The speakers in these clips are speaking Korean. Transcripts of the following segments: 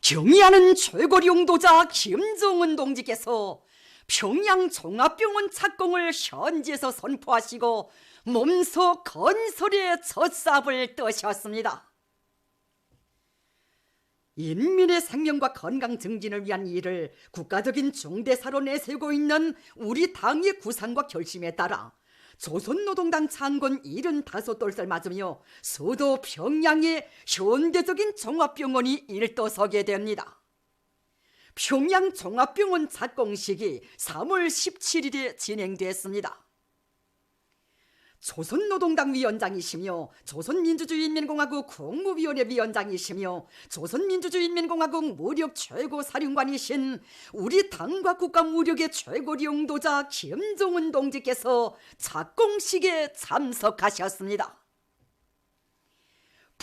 경의하는 최고 용도자 김정은 동지께서 평양 종합병원 착공을 현지에서 선포하시고 몸소 건설의 첫 삽을 뜨셨습니다. 인민의 생명과 건강 증진을 위한 일을 국가적인 중대사로 내세우고 있는 우리 당의 구상과 결심에 따라 조선노동당 창건 75돌을 맞으며 수도 평양에 현대적인 종합병원이 일떠서게 됩니다. 평양 종합병원 착공식이 3월 17일에 진행됐습니다. 조선노동당 위원장이시며 조선민주주의인민공화국 국무위원회 위원장이시며 조선민주주의인민공화국 무력 최고사령관이신 우리 당과 국가 무력의 최고領導자 김정은 동지께서 착공식에 참석하셨습니다.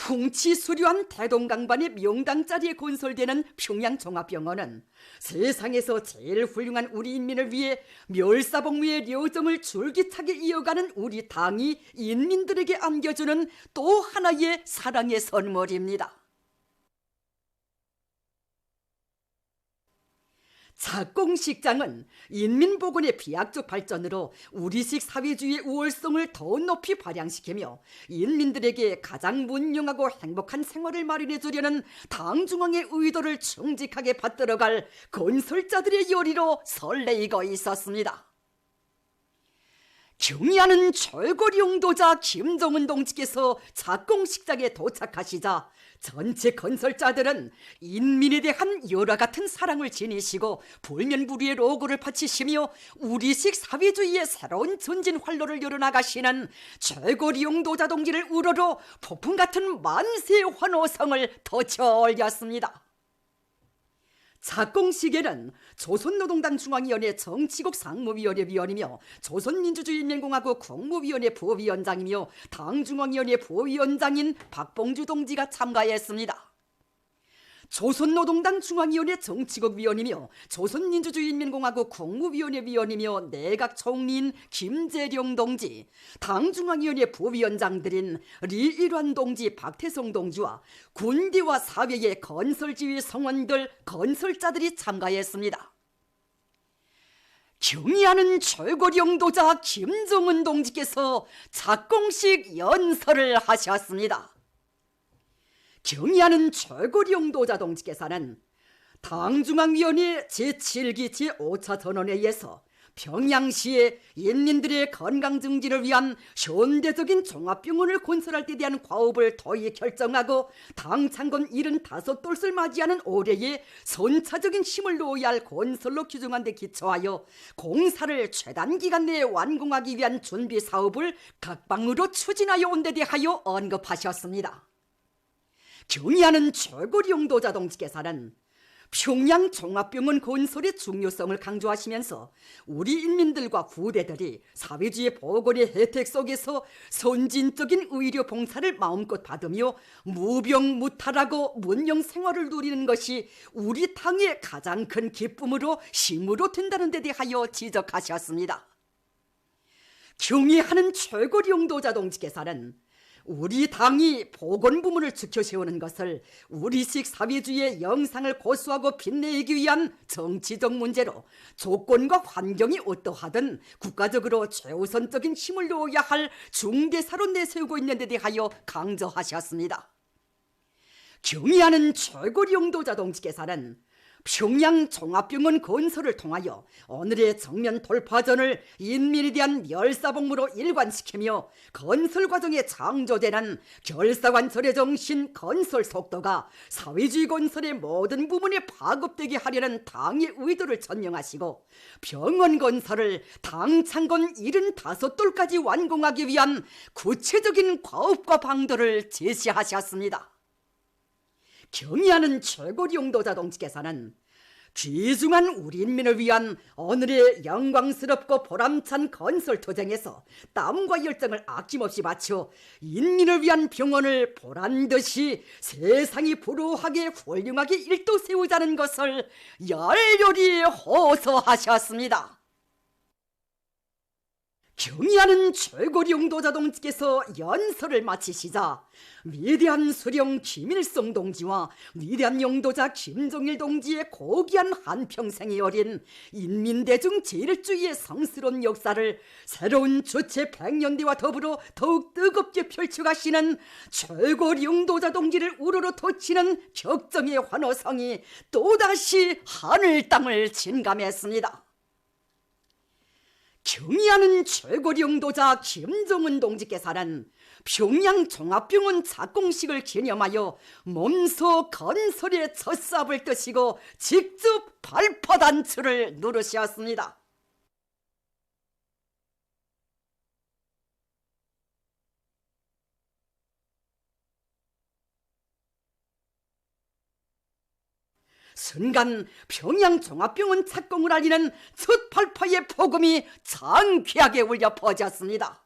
풍치수려한 대동강반의 명당 자리에 건설되는 평양종합병원은 세상에서 제일 훌륭한 우리 인민을 위해 멸사복무의 여정을 줄기차게 이어가는 우리 당이 인민들에게 안겨주는 또 하나의 사랑의 선물입니다. 착공식장은 인민복원의 비약적 발전으로 우리식 사회주의의 우월성을 더 높이 발扬시키며 인민들에게 가장 문명하고 행복한 생활을 마련해 주려는 당중앙의 의도를 충직하게 받들어갈 건설자들의 열의로 설레이고 있었습니다. 경의하는 최고領導자 김정은 동지께서 착공식장에 도착하시자 전체 건설자들은 인민에 대한 열화 같은 사랑을 지니시고 불면불위의 로고를 바치시며 우리식 사회주의의 새로운 전진 활로를 열어나가시는 최고領導자 동지를 우러러 폭풍 같은 만세 환호성을 터쳐 올렸습니다. 착공식에는 조선노동당 중앙위원회 정치국 상무위원회 위원이며 조선민주주의인민공화국 국무위원회 부위원장이며 당중앙위원회 부위원장인 박봉주 동지가 참가했습니다. 조선노동당 중앙위원회 정치국 위원이며 조선민주주의인민공화국 국무위원회 위원이며 내각총리인 김재룡 동지, 당중앙위원회 부위원장들인 리일환 동지, 박태성 동지와 군대와 사회의 건설지휘 성원들, 건설자들이 참가했습니다. 경의하는 최고領導자 김정은 동지께서 착공식 연설을 하셨습니다. 경의하는 최고領導자 동지께서는 당중앙위원회 제7기 제5차 전원회의에서 평양시의 인민들의 건강 증진을 위한 현대적인 종합병원을 건설할 때 대한 과업을 도의 결정하고 당 창건 75돌을 맞이하는 올해에 선차적인 힘을 놓아야 할 건설로 규정한 데 기초하여 공사를 최단 기간 내에 완공하기 위한 준비 사업을 각방으로 추진하여 온 데 대하여 언급하셨습니다. 경의하는 최고領導자 동지께서는 평양 종합병원 건설의 중요성을 강조하시면서 우리 인민들과 후대들이 사회주의 복원의 혜택 속에서 선진적인 의료 봉사를 마음껏 받으며 무병무탈하고 문명 생활을 누리는 것이 우리 당의 가장 큰 기쁨으로 힘으로 된다는 데 대하여 지적하셨습니다. 경의하는 최고領導자 동지께서는 우리 당이 복원 부문을 지켜 세우는 것을 우리식 사회주의의 영상을 고수하고 빛내기 위한 정치적 문제로 조건과 환경이 어떠하든 국가적으로 최우선적인 힘을 놓아야 할 중대사로 내세우고 있는 데 대하여 강조하셨습니다. 경의하는 최고領導자 동지께서는 평양 종합병원 건설을 통하여 오늘의 정면 돌파전을 인민에 대한 멸사복무로 일관시키며 건설 과정에 창조되는 결사관설의 정신, 건설 속도가 사회주의 건설의 모든 부문에 파급되게 하려는 당의 의도를 전명하시고 병원 건설을 당 창건 75돌까지 완공하기 위한 구체적인 과업과 방도를 제시하셨습니다. 경의하는 최고領導자 동지께서는 귀중한 우리 인민을 위한 오늘의 영광스럽고 보람찬 건설 투쟁에서 땀과 열정을 아낌없이 바쳐 인민을 위한 병원을 보란듯이 세상이 부러워하게 훌륭하게 일도 세우자는 것을 열렬히 호소하셨습니다. 경의하는 최고리 용도자 동지께서 연설을 마치시자 위대한 수령 김일성 동지와 위대한 용도자 김정일 동지의 고귀한 한평생이 어린 인민대중 제일주의의 성스러운 역사를 새로운 주체 100년대와 더불어 더욱 뜨겁게 펼쳐가시는 최고리 용도자 동지를 우러러 돋치는 격정의 환호성이 또다시 하늘 땅을 진감했습니다. 경의하는 최고리 용도자 김정은 동지께서는 평양 종합병원 착공식을 기념하여 몸소 건설의 첫삽을 뜨시고 직접 발파단추를 누르셨습니다. 순간 평양 종합병원 착공을 알리는 첫 발파의 폭음이 장쾌하게 울려 퍼졌습니다.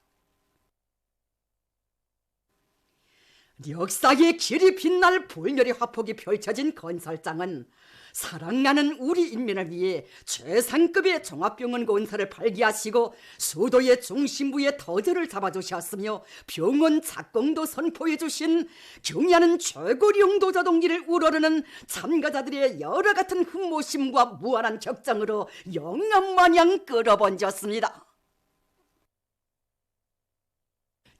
역사의 길이 빛날 불멸의 화폭이 펼쳐진 건설장은 사랑나는 우리 인민을 위해 최상급의 종합병원 건설을 발기하시고 수도의 중심부에 터전을 잡아주셨으며 병원 착공도 선포해 주신 경의하는 최고리 용도자 동지를 우러르는 참가자들의 여러 같은 흠모심과 무한한 격정으로 영암마냥 끌어번졌습니다.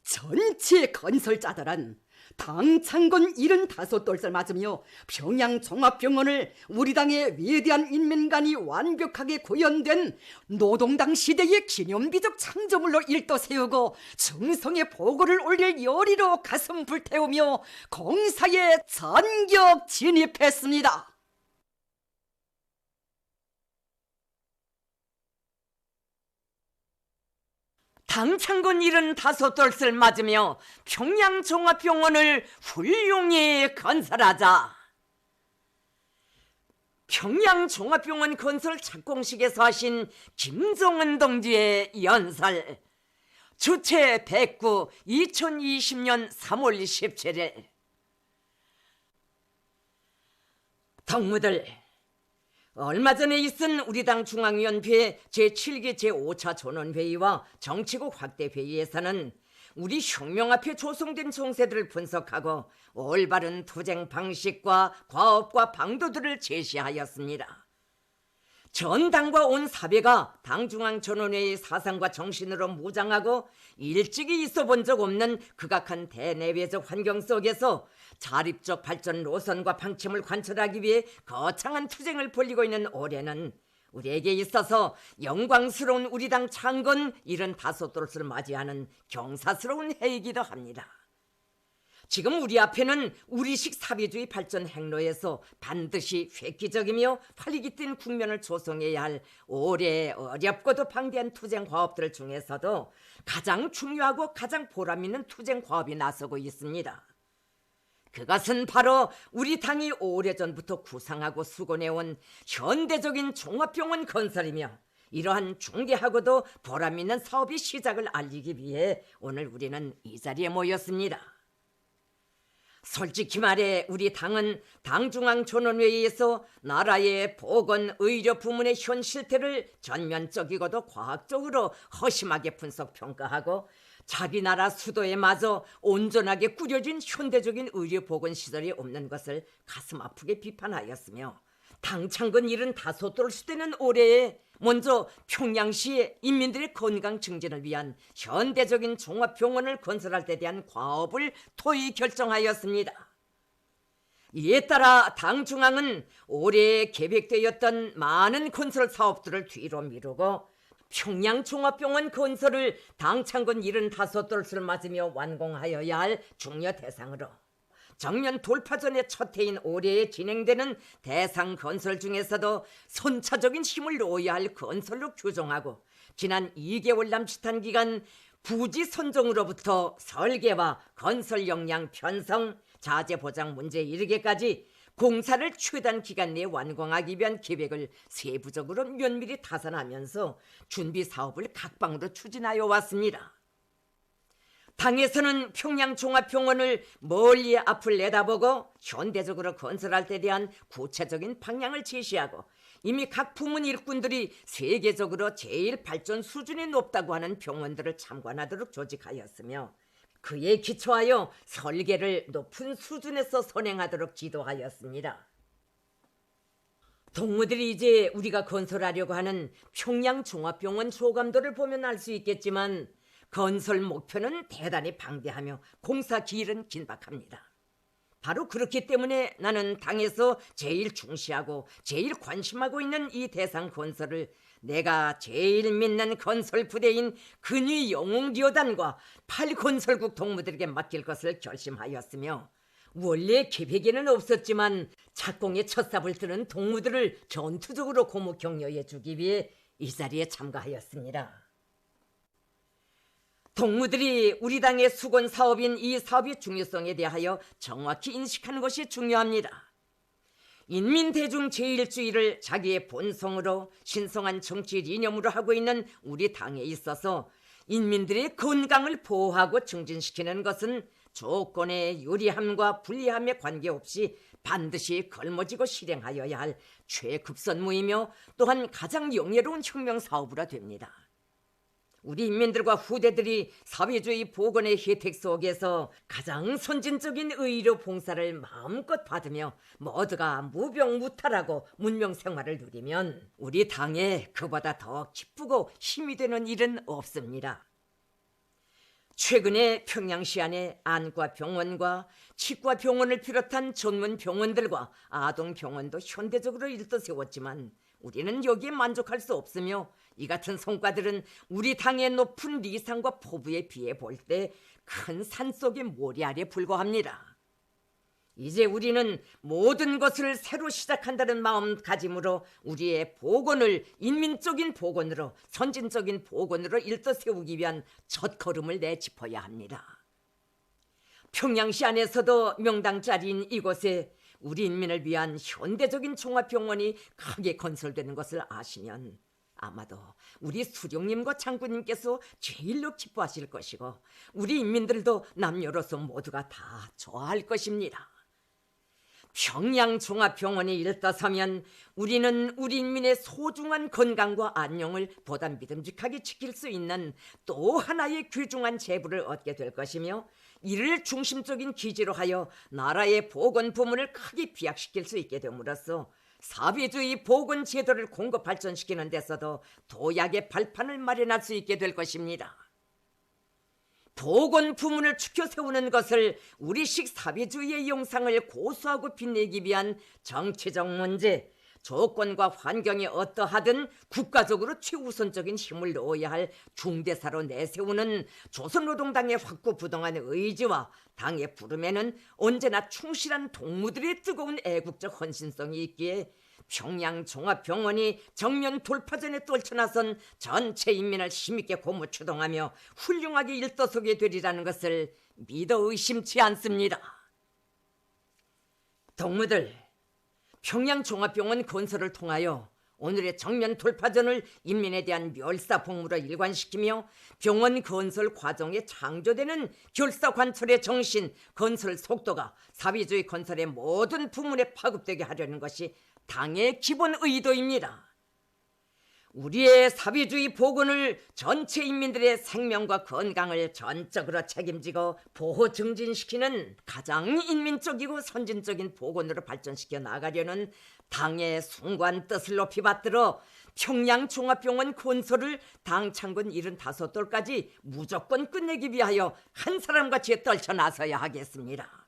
전체 건설자들은 당 창건 75돌을 맞으며 평양 종합병원을 우리 당의 위대한 인민관이 완벽하게 구현된 노동당 시대의 기념비적 창조물로 일도 세우고 정성의 보고를 올릴 열의로 가슴 불태우며 공사에 전격 진입했습니다. 당 창건 75돌을 맞으며 평양 종합병원을 훌륭히 건설하자. 평양 종합병원 건설 착공식에서 하신 김정은 동지의 연설, 주체 109 2020년 3월 17일. 동무들, 얼마 전에 있은 우리 당 중앙위원회 제7기 제5차 전원회의와 정치국 확대회의에서는 우리 혁명 앞에 조성된 정세들을 분석하고 올바른 투쟁 방식과 과업과 방도들을 제시하였습니다. 전 당과 온 사회가 당중앙전원회의 사상과 정신으로 무장하고 일찍이 있어 본 적 없는 극악한 대내외적 환경 속에서 자립적 발전 노선과 방침을 관철하기 위해 거창한 투쟁을 벌이고 있는 올해는 우리에게 있어서 영광스러운 우리 당 창건 75돌을 맞이하는 경사스러운 해이기도 합니다. 지금 우리 앞에는 우리식 사회주의 발전 행로에서 반드시 획기적이며 활기기 뛴 국면을 조성해야 할 올해 어렵고도 방대한 투쟁 과업들 중에서도 가장 중요하고 가장 보람있는 투쟁 과업이 나서고 있습니다. 그것은 바로 우리 당이 오래전부터 구상하고 수건해온 현대적인 종합병원 건설이며, 이러한 중대하고도 보람있는 사업의 시작을 알리기 위해 오늘 우리는 이 자리에 모였습니다. 솔직히 말해 우리 당은 당중앙전원회의에서 나라의 보건, 의료 부문의 현 실태를 전면적이고도 과학적으로 허심하게 분석 평가하고 자기 나라 수도에 마저 온전하게 꾸려진 현대적인 의료보건 시설이 없는 것을 가슴 아프게 비판하였으며, 당 창건 75돌을 수되는 올해에 먼저 평양시의 인민들의 건강 증진을 위한 현대적인 종합병원을 건설할 데 대한 과업을 토의 결정하였습니다. 이에 따라 당 중앙은 올해 계획되었던 많은 건설 사업들을 뒤로 미루고 평양 종합병원 건설을 당 창건 75돌을 맞으며 완공하여야 할 중요 대상으로 정년 돌파 전의 첫 해인 올해에 진행되는 대상 건설 중에서도 선차적인 힘을 놓아야 할 건설로 규정하고, 지난 2개월 남짓한 기간 부지 선정으로부터 설계와 건설 역량 편성, 자재 보장 문제에 이르기까지 공사를 최단 기간 내에 완공하기 위한 계획을 세부적으로 면밀히 타산하면서 준비 사업을 각방으로 추진하여 왔습니다. 당에서는 평양 종합병원을 멀리 앞을 내다보고 현대적으로 건설할 때 대한 구체적인 방향을 제시하고 이미 각 부문 일꾼들이 세계적으로 제일 발전 수준이 높다고 하는 병원들을 참관하도록 조직하였으며 그에 기초하여 설계를 높은 수준에서 선행하도록 지도하였습니다. 동무들이 이제 우리가 건설하려고 하는 평양종합병원 소감도를 보면 알 수 있겠지만 건설 목표는 대단히 방대하며 공사 기일은 긴박합니다. 바로 그렇기 때문에 나는 당에서 제일 중시하고 제일 관심하고 있는 이 대상 건설을 내가 제일 믿는 건설 부대인 근위 영웅리어단과 8건설국 동무들에게 맡길 것을 결심하였으며 원래 계획에는 없었지만 착공의 첫삽을 뜨는 동무들을 전투적으로 고무 격려해 주기 위해 이 자리에 참가하였습니다. 동무들이 우리 당의 수건 사업인 이 사업의 중요성에 대하여 정확히 인식하는 것이 중요합니다. 인민대중 제1주의를 자기의 본성으로 신성한 정치 이념으로 하고 있는 우리 당에 있어서 인민들의 건강을 보호하고 증진시키는 것은 조건의 유리함과 불리함에 관계없이 반드시 걸머지고 실행하여야 할 최급선무이며 또한 가장 영예로운 혁명사업으로 됩니다. 우리 인민들과 후대들이 사회주의 복원의 혜택 속에서 가장 선진적인 의료 봉사를 마음껏 받으며 모두가 무병무탈하고 문명생활을 누리면 우리 당에 그보다 더 기쁘고 힘이 되는 일은 없습니다. 최근에 평양시 안에 안과병원과 치과병원을 비롯한 전문 병원들과 아동병원도 현대적으로 일떠세웠지만 우리는 여기에 만족할 수 없으며 이 같은 성과들은 우리 당의 높은 리상과 포부에 비해 볼 때 큰 산속의 모리 아래 불과합니다. 이제 우리는 모든 것을 새로 시작한다는 마음가짐으로 우리의 복원을 인민적인 복원으로 선진적인 복원으로 일떠세우기 위한 첫걸음을 내짚어야 합니다. 평양시 안에서도 명당자리인 이곳에 우리 인민을 위한 현대적인 종합병원이 크게 건설되는 것을 아시면 아마도 우리 수령님과 장군님께서 제일로 기뻐하실 것이고 우리 인민들도 남녀로서 모두가 다 좋아할 것입니다. 평양종합병원이 일떠서면 우리는 우리 인민의 소중한 건강과 안녕을 보다 믿음직하게 지킬 수 있는 또 하나의 귀중한 재부를 얻게 될 것이며 이를 중심적인 기지로 하여 나라의 보건 부문을 크게 비약시킬 수 있게 됨으로써 사회주의 보건 제도를 공급 발전시키는 데서도 도약의 발판을 마련할 수 있게 될 것입니다. 보건 부문을 추켜 세우는 것을 우리식 사회주의의 영상을 고수하고 빛내기 위한 정치적 문제, 조건과 환경이 어떠하든 국가적으로 최우선적인 힘을 넣어야 할 중대사로 내세우는 조선노동당의 확고부동한 의지와 당의 부름에는 언제나 충실한 동무들의 뜨거운 애국적 헌신성이 있기에 평양종합병원이 정면 돌파전에 떨쳐나선 전체 인민을 힘있게 고무 추동하며 훌륭하게 일떠서게 되리라는 것을 믿어 의심치 않습니다. 동무들, 평양종합병원 건설을 통하여 오늘의 정면 돌파전을 인민에 대한 멸사복무로 일관시키며 병원 건설 과정에 창조되는 결사관철의 정신, 건설 속도가 사회주의 건설의 모든 부문에 파급되게 하려는 것이 당의 기본 의도입니다. 우리의 사회주의 복원을 전체 인민들의 생명과 건강을 전적으로 책임지고 보호 증진시키는 가장 인민적이고 선진적인 복원으로 발전시켜 나가려는 당의 숭고한 뜻을 높이 받들어 평양종합병원 건설을 당 창군 75돌까지 무조건 끝내기 위하여 한 사람같이 떨쳐 나서야 하겠습니다.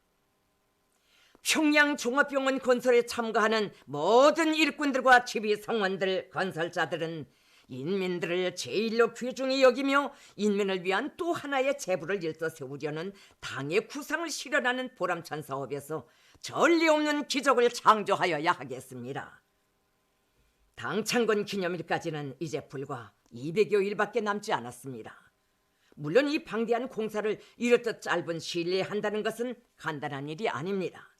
평양종합병원 건설에 참가하는 모든 일꾼들과 지휘성원들, 건설자들은 인민들을 제일로 귀중히 여기며 인민을 위한 또 하나의 재부를 일떠세우려는 당의 구상을 실현하는 보람찬 사업에서 전례 없는 기적을 창조하여야 하겠습니다. 당 창건 기념일까지는 이제 불과 200여일밖에 남지 않았습니다. 물론 이 방대한 공사를 이렇듯 짧은 시일 내에 한다는 것은 간단한 일이 아닙니다.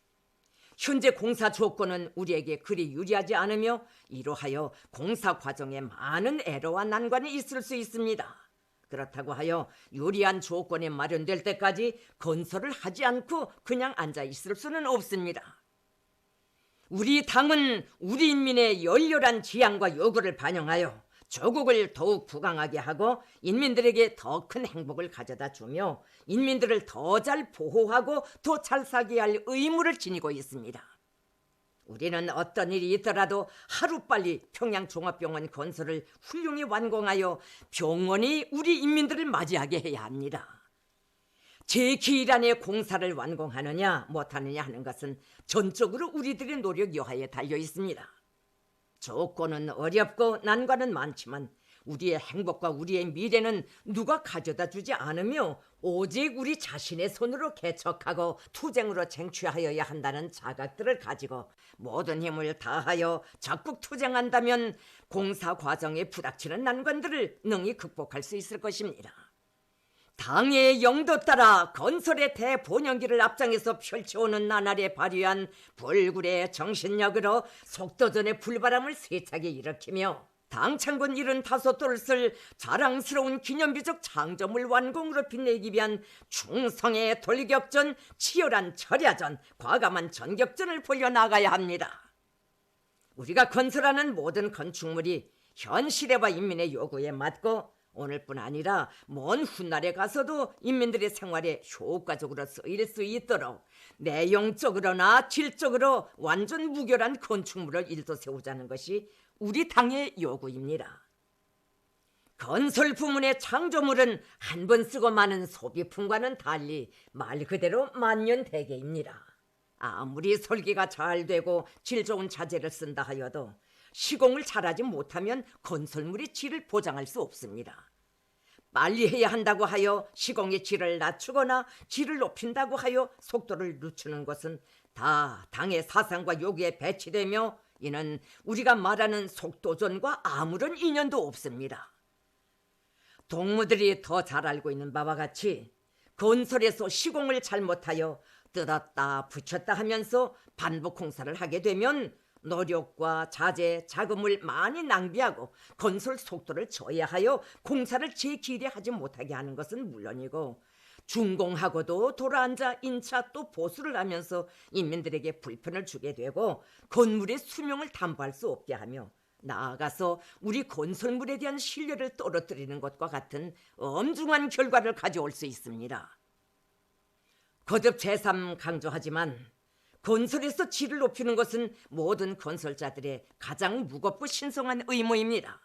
현재 공사 조건은 우리에게 그리 유리하지 않으며 이로하여 공사 과정에 많은 애로와 난관이 있을 수 있습니다. 그렇다고 하여 유리한 조건이 마련될 때까지 건설을 하지 않고 그냥 앉아 있을 수는 없습니다. 우리 당은 우리 인민의 열렬한 지향과 요구를 반영하여 조국을 더욱 부강하게 하고 인민들에게 더 큰 행복을 가져다 주며 인민들을 더 잘 보호하고 더 잘 살게 할 의무를 지니고 있습니다. 우리는 어떤 일이 있더라도 하루빨리 평양종합병원 건설을 훌륭히 완공하여 병원이 우리 인민들을 맞이하게 해야 합니다. 제 기일 안에 공사를 완공하느냐 못하느냐 하는 것은 전적으로 우리들의 노력 여하에 달려 있습니다. 조건은 어렵고 난관은 많지만 우리의 행복과 우리의 미래는 누가 가져다 주지 않으며 오직 우리 자신의 손으로 개척하고 투쟁으로 쟁취하여야 한다는 자각들을 가지고 모든 힘을 다하여 적극 투쟁한다면 공사 과정에 부닥치는 난관들을 능히 극복할 수 있을 것입니다. 당의 영도 따라 건설의 대본영기를 앞장에서 펼쳐오는 나날에 발휘한 불굴의 정신력으로 속도전의 불바람을 세차게 일으키며 당창군 75돌을 자랑스러운 기념비적 창조물 완공으로 빛내기 위한 충성의 돌격전, 치열한 철야전, 과감한 전격전을 벌여나가야 합니다. 우리가 건설하는 모든 건축물이 현 시대와 인민의 요구에 맞고 오늘뿐 아니라 먼 훗날에 가서도 인민들의 생활에 효과적으로 쓰일 수 있도록 내용적으로나 질적으로 완전 무결한 건축물을 일도세우자는 것이 우리 당의 요구입니다. 건설 부문의 창조물은 한 번 쓰고 마는 소비품과는 달리 말 그대로 만년대계입니다. 아무리 설계가 잘 되고 질 좋은 자재를 쓴다 하여도 시공을 잘하지 못하면 건설물의 질을 보장할 수 없습니다. 빨리 해야 한다고 하여 시공의 질을 낮추거나 질을 높인다고 하여 속도를 늦추는 것은 다 당의 사상과 요구에 배치되며 이는 우리가 말하는 속도전과 아무런 인연도 없습니다. 동무들이 더 잘 알고 있는 바와 같이 건설에서 시공을 잘못하여 뜯었다 붙였다 하면서 반복 공사를 하게 되면 노력과 자재, 자금을 많이 낭비하고 건설 속도를 저해하여 공사를 제기일에 하지 못하게 하는 것은 물론이고 준공하고도 돌아앉아 인차 또 보수를 하면서 인민들에게 불편을 주게 되고 건물의 수명을 담보할 수 없게 하며 나아가서 우리 건설물에 대한 신뢰를 떨어뜨리는 것과 같은 엄중한 결과를 가져올 수 있습니다. 거듭 재삼 강조하지만 건설에서 질을 높이는 것은 모든 건설자들의 가장 무겁고 신성한 의무입니다.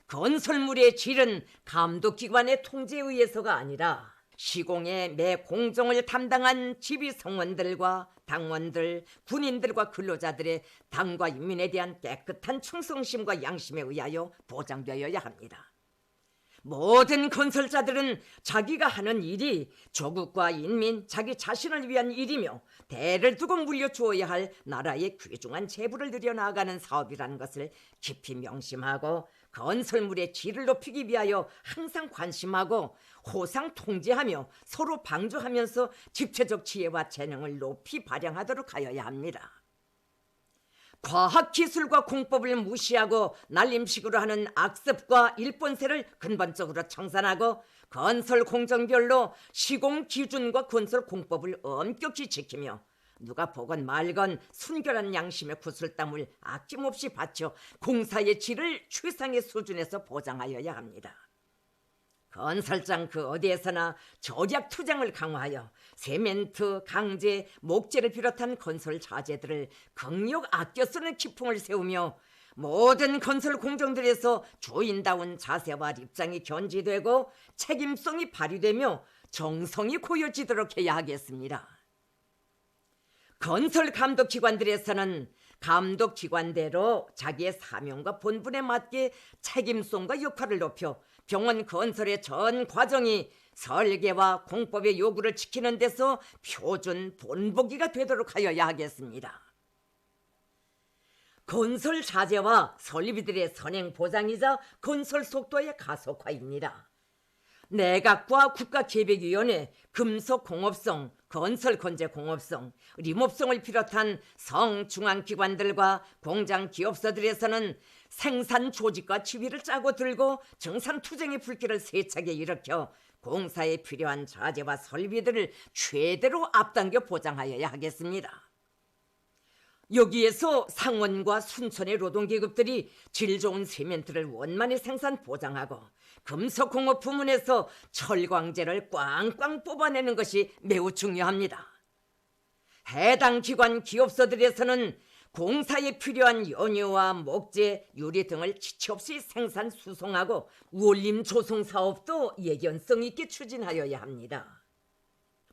건설물의 질은 감독기관의 통제에 의해서가 아니라 시공의 매 공정을 담당한 지휘성원들과 당원들, 군인들과 근로자들의 당과 인민에 대한 깨끗한 충성심과 양심에 의하여 보장되어야 합니다. 모든 건설자들은 자기가 하는 일이 조국과 인민, 자기 자신을 위한 일이며 대를 두고 물려주어야 할 나라의 귀중한 재부를 늘여나가는 사업이라는 것을 깊이 명심하고 건설물의 질을 높이기 위하여 항상 관심하고 호상 통제하며 서로 방조하면서 집체적 지혜와 재능을 높이 발扬하도록 하여야 합니다. 과학기술과 공법을 무시하고 날림식으로 하는 악습과 일본세를 근본적으로 청산하고 건설 공정별로 시공 기준과 건설 공법을 엄격히 지키며 누가 보건 말건 순결한 양심의 구슬땀을 아낌없이 바쳐 공사의 질을 최상의 수준에서 보장하여야 합니다. 건설장 그 어디에서나 절약 투쟁을 강화하여 세멘트, 강제, 목재를 비롯한 건설 자재들을 극력 아껴 쓰는 기풍을 세우며 모든 건설 공정들에서 주인다운 자세와 입장이 견지되고 책임성이 발휘되며 정성이 고여지도록 해야 하겠습니다. 건설 감독기관들에서는 감독기관대로 자기의 사명과 본분에 맞게 책임성과 역할을 높여 병원 건설의 전 과정이 설계와 공법의 요구를 지키는 데서 표준 본보기가 되도록 하여야 하겠습니다. 건설 자재와 설비들의 선행 보장이자 건설 속도의 가속화입니다. 내각과 국가계획위원회, 금속공업성, 건설건재공업성, 림업성을 비롯한 성중앙기관들과 공장기업소들에서는 생산 조직과 지휘를 짜고 들고 정산투쟁의 불길을 세차게 일으켜 공사에 필요한 자재와 설비들을 최대로 앞당겨 보장하여야 하겠습니다. 여기에서 상원과 순천의 노동계급들이 질 좋은 세멘트를 원만히 생산 보장하고 금속공업 부문에서 철광제를 꽝꽝 뽑아내는 것이 매우 중요합니다. 해당 기관 기업소들에서는 공사에 필요한 연유와 목재, 유리 등을 지체 없이 생산 수송하고 우올림 조성 사업도 예견성 있게 추진하여야 합니다.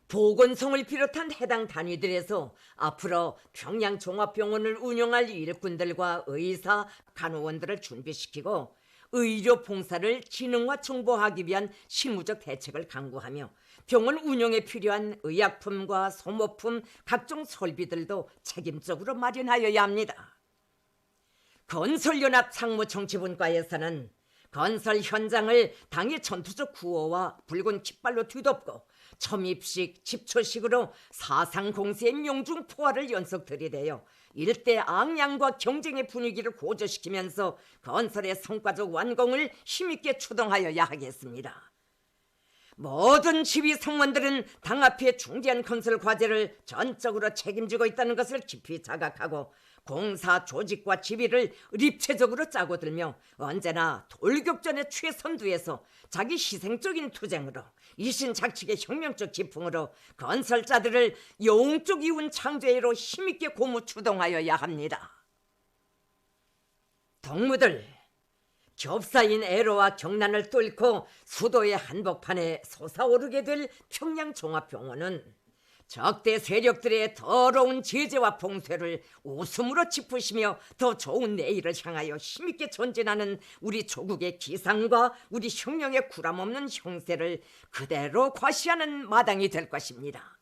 보건성을 비롯한 해당 단위들에서 앞으로 평양종합병원을 운영할 일꾼들과 의사, 간호원들을 준비시키고 의료 봉사를 기능화 정보하기 위한 실무적 대책을 강구하며 병원 운영에 필요한 의약품과 소모품, 각종 설비들도 책임적으로 마련하여야 합니다. 건설연합 상무정치분과에서는 건설 현장을 당의 전투적 구호와 붉은 깃발로 뒤덮고 첨입식, 집초식으로 사상공세의 명중 포화를 연속 들이대어 일대 악량과 경쟁의 분위기를 고조시키면서 건설의 성과적 완공을 힘있게 추동하여야 하겠습니다. 모든 지휘 성원들은 당 앞에 중대한 건설 과제를 전적으로 책임지고 있다는 것을 깊이 자각하고 공사 조직과 지휘를 입체적으로 짜고 들며 언제나 돌격전의 최선두에서 자기 희생적인 투쟁으로 이신작측의 혁명적 기풍으로 건설자들을 영웅적 이룬 창조회로 힘있게 고무 추동하여야 합니다. 동무들, 겹사인 애로와 경난을 뚫고 수도의 한복판에 솟아오르게 될 평양종합병원은 적대 세력들의 더러운 제재와 봉쇄를 웃음으로 짚으시며 더 좋은 내일을 향하여 힘있게 전진하는 우리 조국의 기상과 우리 혁명의 구람없는 형세를 그대로 과시하는 마당이 될 것입니다.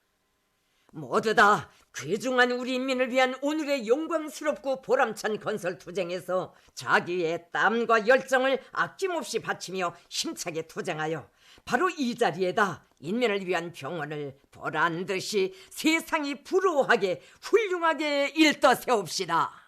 모두 다 귀중한 우리 인민을 위한 오늘의 영광스럽고 보람찬 건설 투쟁에서 자기의 땀과 열정을 아낌없이 바치며 힘차게 투쟁하여 바로 이 자리에다 인민을 위한 병원을 보란 듯이 세상이 부러워하게 훌륭하게 일떠 세웁시다.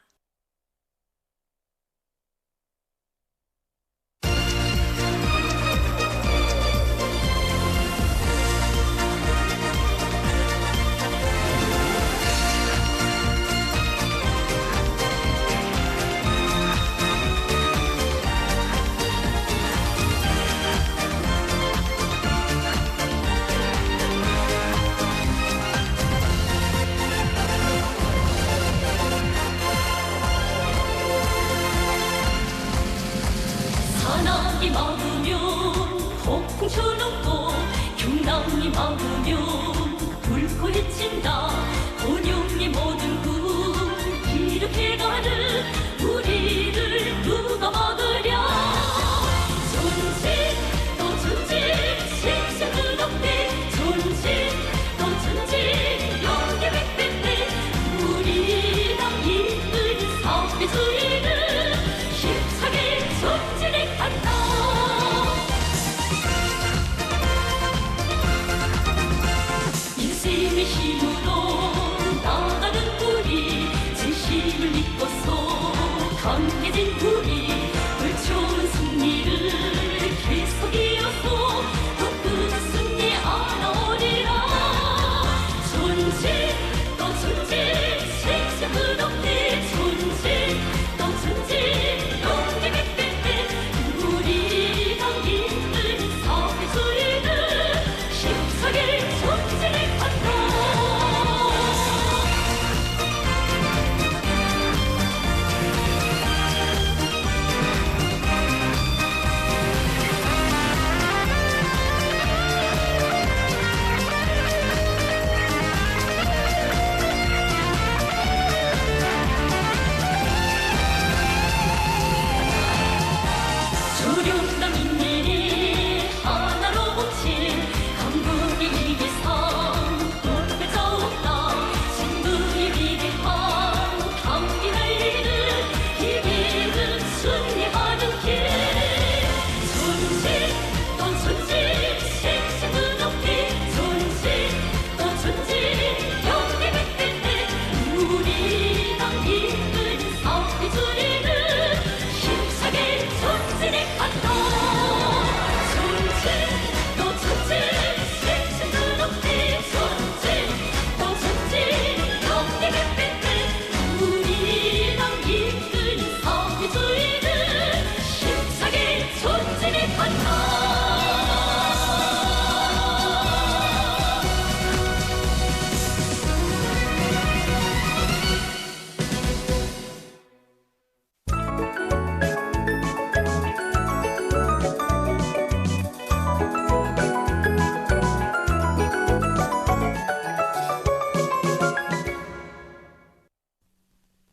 사랑이 많으면 폭풍 쳐놓고 경랑이 많으면 불고 해친다. 본용의 모든 군 이렇게가는 우리를 누가 막으랴. 전직 또 전직 생생 끝없네. 전직 또 전직 영계 백백배 우리 당 이은 사회주의를 힘차게 전진해 간다. 인생의 힘으로 나가는 우리 진심을 믿고서 강해진 우리 불초는 승리를 계속 이어서 더 큰 승리 알아오리라. 전직 또 전직 생생 끝없네. 전직 또 전직 영계 백백배 우리 당 이은 사회주의를 힘차게 전진해 간다.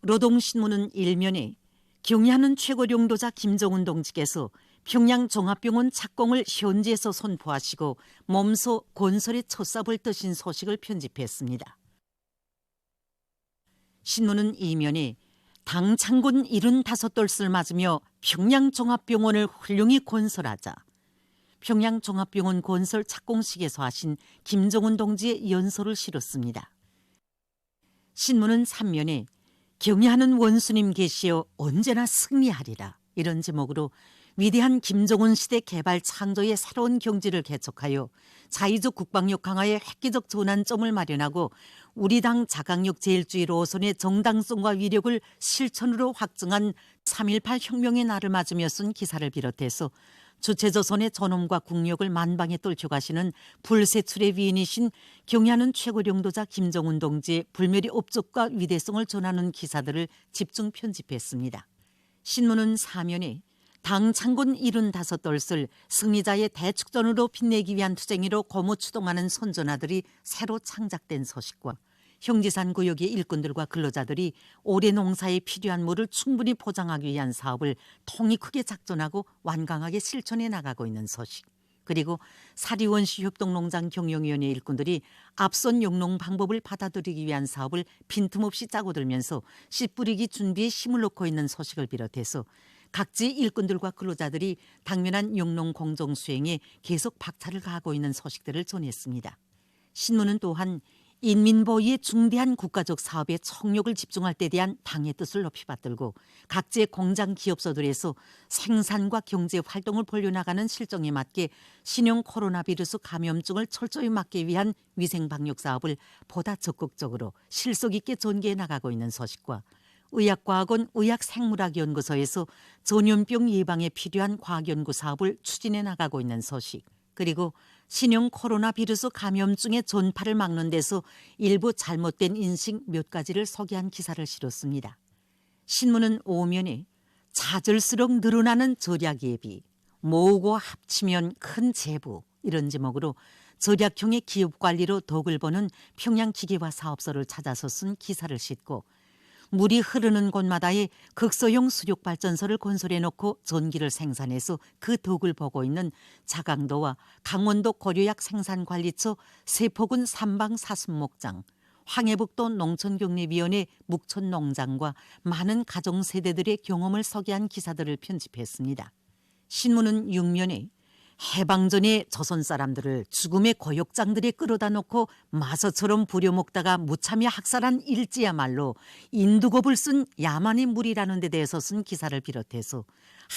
노동신문은 일면에 경의하는 최고領도자 김정은 동지께서 평양 종합병원 착공을 현지에서 선포하시고 몸소 건설에 첫삽을 뜨신 소식을 편집했습니다. 신문은 이면에 당 창군 75돌을 맞으며 평양 종합병원을 훌륭히 건설하자, 평양 종합병원 건설 착공식에서 하신 김정은 동지의 연설을 실었습니다. 신문은 3면에 경의하는 원수님 계시어 언제나 승리하리라, 이런 제목으로 위대한 김정은 시대 개발 창조의 새로운 경지를 개척하여 자의적 국방력 강화에 획기적 전환점을 마련하고 우리 당 자강력 제일주의 노선의 정당성과 위력을 실천으로 확증한 3.18 혁명의 날을 맞으며 쓴 기사를 비롯해서 주체조선의 존엄과 국력을 만방에 떨쳐가시는 불세출의 위인이신 경의하는 최고領도자 김정은 동지의 불멸의 업적과 위대성을 전하는 기사들을 집중 편집했습니다. 신문은 사면에 당 창군 75돌을 승리자의 대축전으로 빛내기 위한 투쟁이로 고무 추동하는 선전아들이 새로 창작된 소식과 형지산 구역의 일꾼들과 근로자들이 올해 농사에 필요한 물을 충분히 포장하기 위한 사업을 통이 크게 작전하고 완강하게 실천해 나가고 있는 소식, 그리고 사리원시 협동농장 경영위원회 일꾼들이 앞선 용농 방법을 받아들이기 위한 사업을 빈틈없이 짜고 들면서 씨 뿌리기 준비에 힘을 놓고 있는 소식을 비롯해서 각지 일꾼들과 근로자들이 당면한 용농 공정 수행에 계속 박차를 가하고 있는 소식들을 전했습니다. 신문은 또한 인민보위의 중대한 국가적 사업에 총력을 집중할 때 대한 당의 뜻을 높이 받들고 각지의 공장 기업소들에서 생산과 경제 활동을 벌려나가는 실정에 맞게 신형 코로나 바이러스 감염증을 철저히 막기 위한 위생방역 사업을 보다 적극적으로 실속 있게 전개해 나가고 있는 소식과 의학과학원 의학생물학연구소에서 전염병 예방에 필요한 과학연구 사업을 추진해 나가고 있는 소식, 그리고 신형 코로나 바이러스 감염증의 전파를 막는 데서 일부 잘못된 인식 몇 가지를 소개한 기사를 실었습니다. 신문은 오면에 찾을수록 늘어나는 절약 예비, 모으고 합치면 큰 재부, 이런 제목으로 절약형의 기업관리로 덕을 보는 평양기계화 사업소를 찾아서 쓴 기사를 싣고 물이 흐르는 곳마다에 극소형 수력발전소를 건설해놓고 전기를 생산해서 그 덕을 보고 있는 자강도와 강원도 고려약 생산관리처 세포군 삼방사순목장, 황해북도 농촌격리위원회 묵촌농장과 많은 가정세대들의 경험을 소개한 기사들을 편집했습니다. 신문은 6면에 해방전에 조선 사람들을 죽음의 고역장들에 끌어다 놓고 마서처럼 부려먹다가 무참히 학살한 일지야말로 인두겁을 쓴 야만의 물이라는 데 대해서 쓴 기사를 비롯해서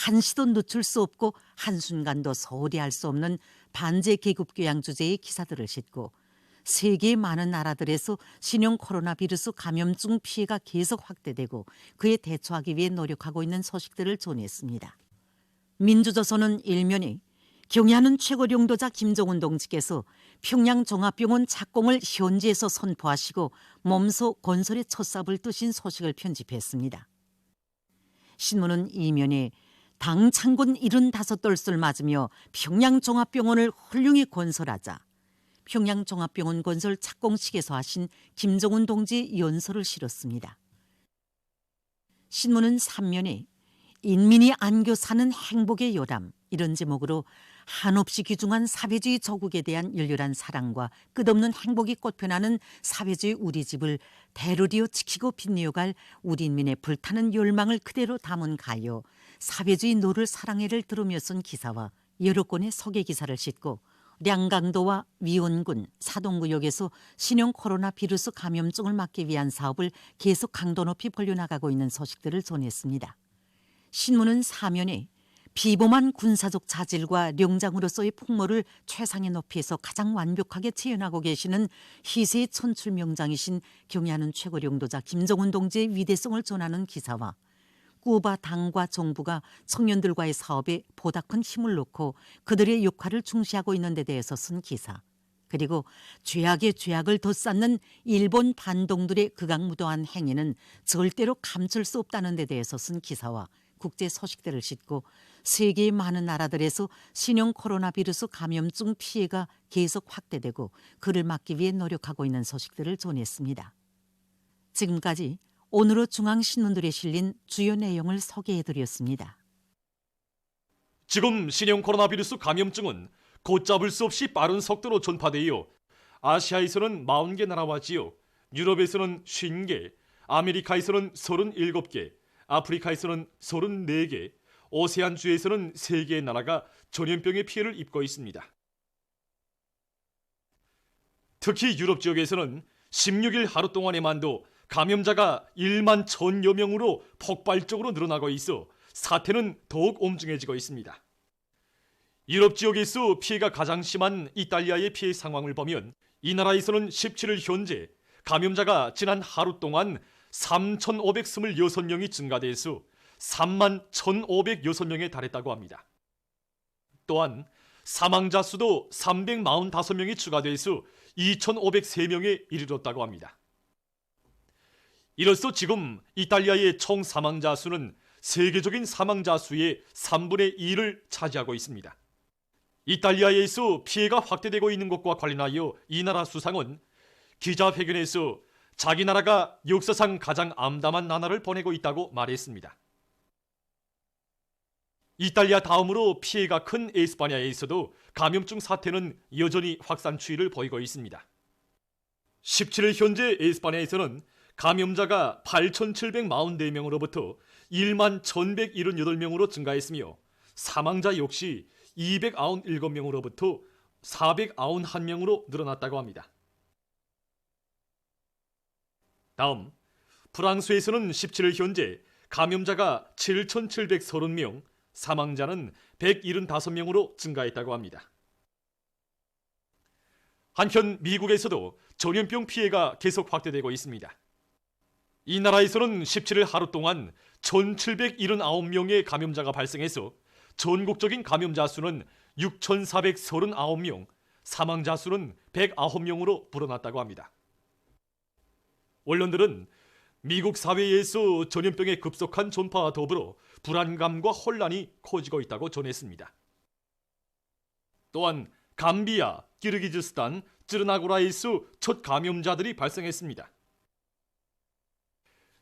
한시도 늦출 수 없고 한순간도 소홀히 할 수 없는 반제 계급교양 주제의 기사들을 싣고 세계의 많은 나라들에서 신형 코로나 바이러스 감염증 피해가 계속 확대되고 그에 대처하기 위해 노력하고 있는 소식들을 전했습니다. 민주조선은 일면에 경의하는 최고領도자 김정은 동지께서 평양 종합병원 착공을 현지에서 선포하시고 몸소 건설의 첫삽을 뜨신 소식을 편집했습니다. 신문은 이면에 당 창군 75돌을 맞으며 평양 종합병원을 훌륭히 건설하자, 평양 종합병원 건설 착공식에서 하신 김정은 동지의 연설을 실었습니다. 신문은 3면에 인민이 안겨 사는 행복의 요람, 이런 제목으로 한없이 귀중한 사회주의 조국에 대한 열렬한 사랑과 끝없는 행복이 꽃펴나는 사회주의 우리 집을 대로리어 지키고 빛내어갈 우리 인민의 불타는 열망을 그대로 담은 가요 사회주의 노를 사랑해를 들으며 쓴 기사와 여러 건의 소개 기사를 싣고 량강도와 위원군, 사동구역에서 신형 코로나 바이러스 감염증을 막기 위한 사업을 계속 강도 높이 벌려나가고 있는 소식들을 전했습니다. 신문은 사면에 비범한 군사적 자질과 령장으로서의 풍모를 최상의 높이에서 가장 완벽하게 재현하고 계시는 희세의 천출명장이신 경의하는 최고領도자 김정은 동지의 위대성을 전하는 기사와 꾸바 당과 정부가 청년들과의 사업에 보다 큰 힘을 놓고 그들의 역할을 중시하고 있는 데 대해서 쓴 기사, 그리고 죄악의 죄악을 덧쌓는 일본 반동들의 극악무도한 행위는 절대로 감출 수 없다는 데 대해서 쓴 기사와 국제 소식들을 싣고 세계의 많은 나라들에서 신형 코로나 바이러스 감염증 피해가 계속 확대되고 그를 막기 위해 노력하고 있는 소식들을 전했습니다. 지금까지 오늘의 중앙신문들에 실린 주요 내용을 소개해드렸습니다. 지금 신형 코로나 바이러스 감염증은 걷잡을 수 없이 빠른 속도로 전파되어 아시아에서는 40개 나라와 지역, 유럽에서는 50개, 아메리카에서는 37개, 아프리카에서는 34개, 오세안주에서는 3개의 나라가 전염병의 피해를 입고 있습니다. 특히 유럽 지역에서는 16일 하루 동안에만도 감염자가 1만 1,000여 명으로 폭발적으로 늘어나고 있어 사태는 더욱 엄중해지고 있습니다. 유럽 지역에서 피해가 가장 심한 이탈리아의 피해 상황을 보면 이 나라에서는 17일 현재 감염자가 지난 하루 동안 3,526명이 증가돼서 3만 1,506명에 달했다고 합니다. 또한 사망자 수도 345명이 추가돼서 2,503명에 이르렀다고 합니다. 이로써 지금 이탈리아의 총 사망자 수는 세계적인 사망자 수의 3분의 2를 차지하고 있습니다. 이탈리아에서 피해가 확대되고 있는 것과 관련하여 이 나라 수상은 기자회견에서 자기 나라가 역사상 가장 암담한 나날을 보내고 있다고 말했습니다. 이탈리아 다음으로 피해가 큰 에스파냐에서도 감염증 사태는 여전히 확산 추이를 보이고 있습니다. 17일 현재 에스파냐에서는 감염자가 8,744명으로부터 1만 1,178명으로 증가했으며 사망자 역시 297명으로부터 491명으로 늘어났다고 합니다. 다음, 프랑스에서는 17일 현재 감염자가 7,730명, 사망자는 175명으로 증가했다고 합니다. 한편 미국에서도 전염병 피해가 계속 확대되고 있습니다. 이 나라에서는 17일 하루 동안 1,779명의 감염자가 발생해서 전국적인 감염자 수는 6,439명, 사망자 수는 109명으로 불어났다고 합니다. 언론들은 미국 사회에서 전염병의 급속한 전파와 더불어 불안감과 혼란이 커지고 있다고 전했습니다. 또한 감비아, 키르기즈스탄, 쯔르나고라에서 첫 감염자들이 발생했습니다.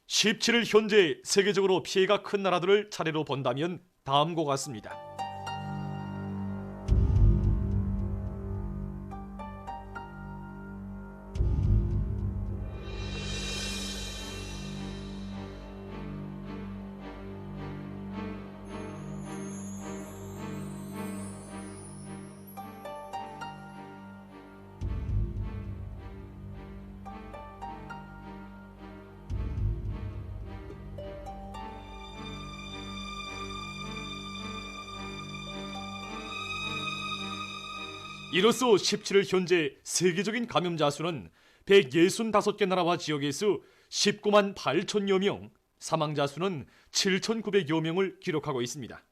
17일 현재 세계적으로 피해가 큰 나라들을 차례로 본다면 다음과 같습니다. 이로써 17일 현재 세계적인 감염자 수는 165개 나라와 지역에서 19만 8천여 명, 사망자 수는 7,900여 명을 기록하고 있습니다.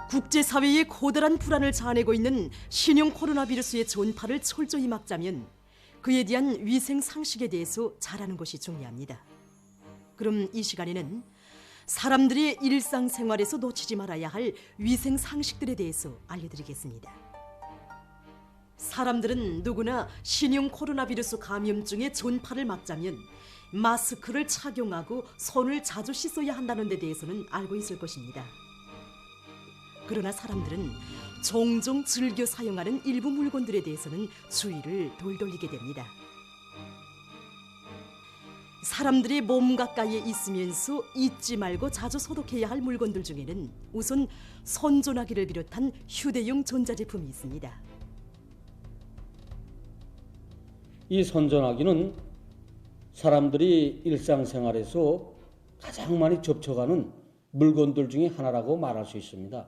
국제사회의 커다란 불안을 자아내고 있는 신형 코로나 바이러스의 전파를 철저히 막자면 그에 대한 위생 상식에 대해서 잘 아는 것이 중요합니다. 그럼 이 시간에는 사람들이 일상생활에서 놓치지 말아야 할 위생 상식들에 대해서 알려드리겠습니다. 사람들은 누구나 신형 코로나 바이러스 감염증의 전파를 막자면 마스크를 착용하고 손을 자주 씻어야 한다는 데 대해서는 알고 있을 것입니다. 그러나 사람들은 종종 즐겨 사용하는 일부 물건들에 대해서는 주의를 덜 돌리게 됩니다. 사람들이 몸 가까이에 있으면서 잊지 말고 자주 소독해야 할 물건들 중에는 우선 손전화기를 비롯한 휴대용 전자제품이 있습니다. 이 손전화기는 사람들이 일상생활에서 가장 많이 접촉하는 물건들 중에 하나라고 말할 수 있습니다.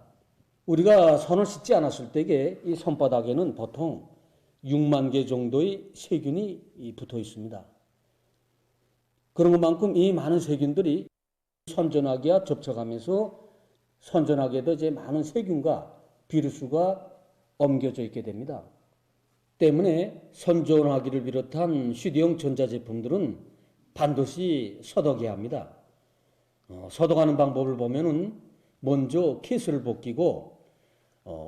우리가 손을 씻지 않았을 때에 이 손바닥에는 보통 6만 개 정도의 세균이 붙어 있습니다. 그런 것만큼 이 많은 세균들이 손전화기와 접촉하면서 손전화기에도 이제 많은 세균과 비루스가 옮겨져 있게 됩니다. 때문에 손전화기를 비롯한 휴대용 전자제품들은 반드시 소독해야 합니다. 소독하는 방법을 보면은 먼저 케이스를 벗기고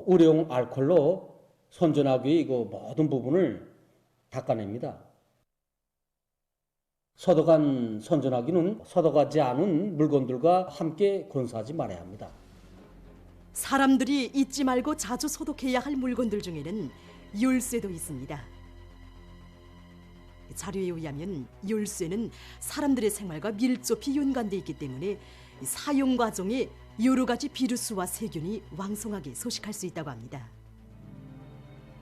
우려용 알코올로 선전하기 위해 그 모든 부분을 닦아냅니다. 서독한 선전하기는 서독하지 않은 물건들과 함께 건사하지 말아야 합니다. 사람들이 잊지 말고 자주 소독해야 할 물건들 중에는 열쇠도 있습니다. 자료에 의하면 열쇠는 사람들의 생활과 밀접히 연관되어 있기 때문에 사용 과정에 여러 가지 비루스와 세균이 왕성하게 소식할 수 있다고 합니다.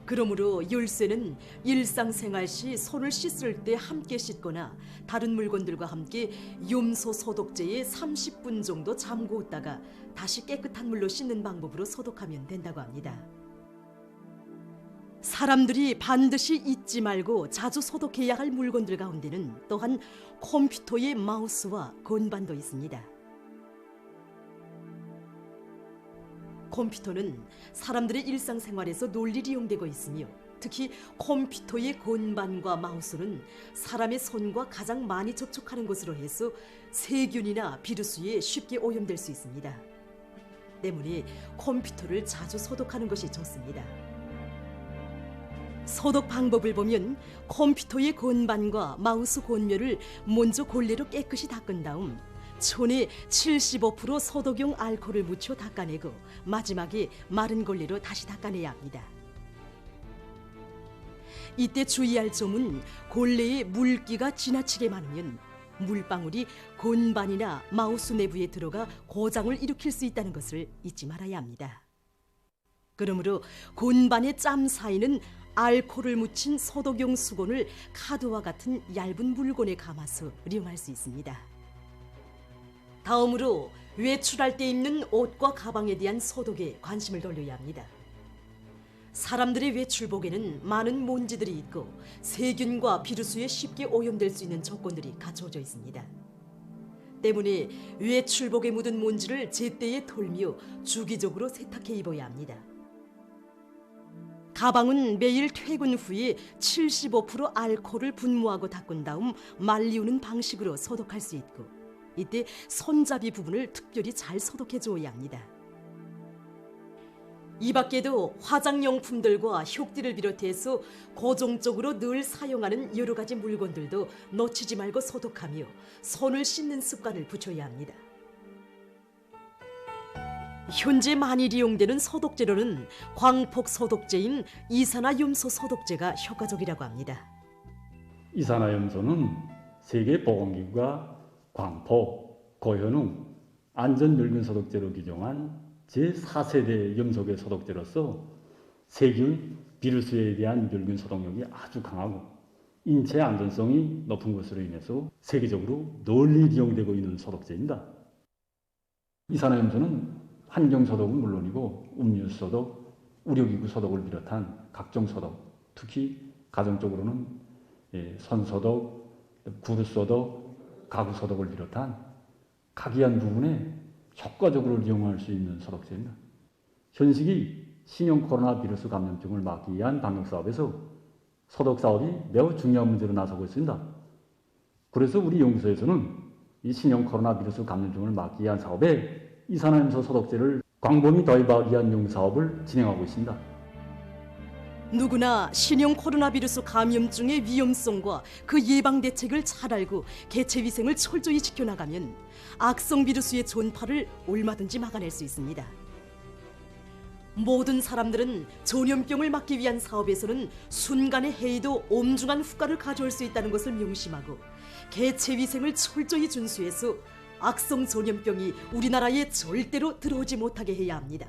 그러므로 열쇠는 일상생활 시 손을 씻을 때 함께 씻거나 다른 물건들과 함께 염소 소독제에 30분 정도 잠그었다가 다시 깨끗한 물로 씻는 방법으로 소독하면 된다고 합니다. 사람들이 반드시 잊지 말고 자주 소독해야 할 물건들 가운데는 또한 컴퓨터의 마우스와 건반도 있습니다. 컴퓨터는 사람들의 일상생활에서 널리 이용되고 있으며 특히 컴퓨터의 건반과 마우스는 사람의 손과 가장 많이 접촉하는 곳으로 해서 세균이나 비루스에 쉽게 오염될 수 있습니다. 때문에 컴퓨터를 자주 소독하는 것이 좋습니다. 소독 방법을 보면 컴퓨터의 건반과 마우스 곤멸을 먼저 걸레로 깨끗이 닦은 다음 손에 75% 소독용 알코올을 묻혀 닦아내고 마지막에 마른 걸레로 다시 닦아내야 합니다. 이때 주의할 점은 걸레에 물기가 지나치게 많으면 물방울이 건반이나 마우스 내부에 들어가 고장을 일으킬 수 있다는 것을 잊지 말아야 합니다. 그러므로 건반의 짬 사이는 알코올을 묻힌 소독용 수건을 카드와 같은 얇은 물건에 감아서 이용할 수 있습니다. 다음으로 외출할 때 입는 옷과 가방에 대한 소독에 관심을 돌려야 합니다. 사람들의 외출복에는 많은 먼지들이 있고 세균과 비루스에 쉽게 오염될 수 있는 조건들이 갖춰져 있습니다. 때문에 외출복에 묻은 먼지를 제때에 털며 주기적으로 세탁해 입어야 합니다. 가방은 매일 퇴근 후에 75% 알코올을 분무하고 닦은 다음 말리우는 방식으로 소독할 수 있고 이때 손잡이 부분을 특별히 잘 소독해 주어야 합니다. 이 밖에도 화장용품들과 휴지를 비롯해서 고정적으로 늘 사용하는 여러 가지 물건들도 놓치지 말고 소독하며 손을 씻는 습관을 붙여야 합니다. 현재 많이 이용되는 소독제로는 광폭 소독제인 이산화염소 소독제가 효과적이라고 합니다. 이산화염소는 세계보건기구가 광폭, 고현웅, 안전멸균 소독제로 규정한 제4세대 염소계 소독제로서 세균, 비루스에 대한 멸균 소독력이 아주 강하고 인체 안전성이 높은 것으로 인해서 세계적으로 널리 이용되고 있는 소독제입니다. 이산화염소는 환경 소독은 물론이고 음료 소독, 의료기구 소독을 비롯한 각종 소독, 특히 가정적으로는 손 소독, 구루 소독, 가구 소독을 비롯한 각이한 부분에 효과적으로 이용할 수 있는 소독제입니다. 현 시기 신형 코로나 비루스 감염증을 막기 위한 방역 사업에서 소독 사업이 매우 중요한 문제로 나서고 있습니다. 그래서 우리 연구소에서는 이 신형 코로나 비루스 감염증을 막기 위한 사업에 이산화염소 소독제를 광범위 도입하기 위한 연구 사업을 진행하고 있습니다. 누구나 신형 코로나 비루스 감염증의 위험성과 그 예방 대책을 잘 알고 개체 위생을 철저히 지켜나가면 악성 비루스의 전파를 얼마든지 막아낼 수 있습니다. 모든 사람들은 전염병을 막기 위한 사업에서는 순간의 해이도 엄중한 후과를 가져올 수 있다는 것을 명심하고 개체 위생을 철저히 준수해서 악성 전염병이 우리나라에 절대로 들어오지 못하게 해야 합니다.